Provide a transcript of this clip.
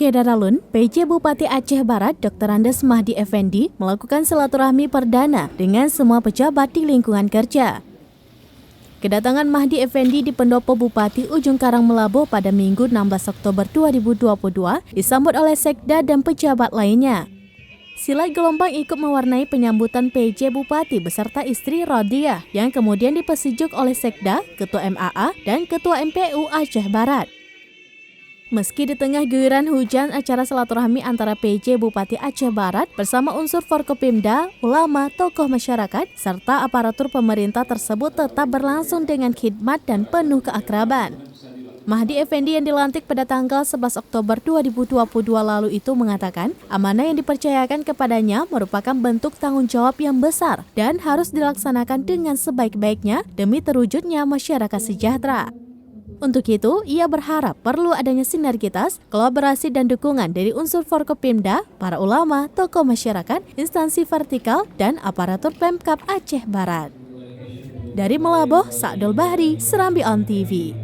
Syedaralun, PJ Bupati Aceh Barat Dr. Andes Mahdi Effendi melakukan silaturahmi perdana dengan semua pejabat di lingkungan kerja. Kedatangan Mahdi Effendi di Pendopo Bupati Ujung Karang Melabuh pada Minggu 16 Oktober 2022 disambut oleh sekda dan pejabat lainnya. Silat gelombang ikut mewarnai penyambutan PJ Bupati beserta istri Rodiah yang kemudian dipersejuk oleh sekda, ketua MAA, dan ketua MPU Aceh Barat. Meski di tengah guyuran hujan, acara silaturahmi antara PJ Bupati Aceh Barat bersama unsur Forkopimda, ulama, tokoh masyarakat, serta aparatur pemerintah tersebut tetap berlangsung dengan khidmat dan penuh keakraban. Mahdi Effendi yang dilantik pada tanggal 11 Oktober 2022 lalu itu mengatakan amanah yang dipercayakan kepadanya merupakan bentuk tanggung jawab yang besar dan harus dilaksanakan dengan sebaik-baiknya demi terwujudnya masyarakat sejahtera. Untuk itu, ia berharap perlu adanya sinergitas, kolaborasi dan dukungan dari unsur Forkopimda, para ulama, tokoh masyarakat, instansi vertikal, dan aparatur Pemkab Aceh Barat. Dari Melabuh, Sa'dul Bahri, Serambi On TV.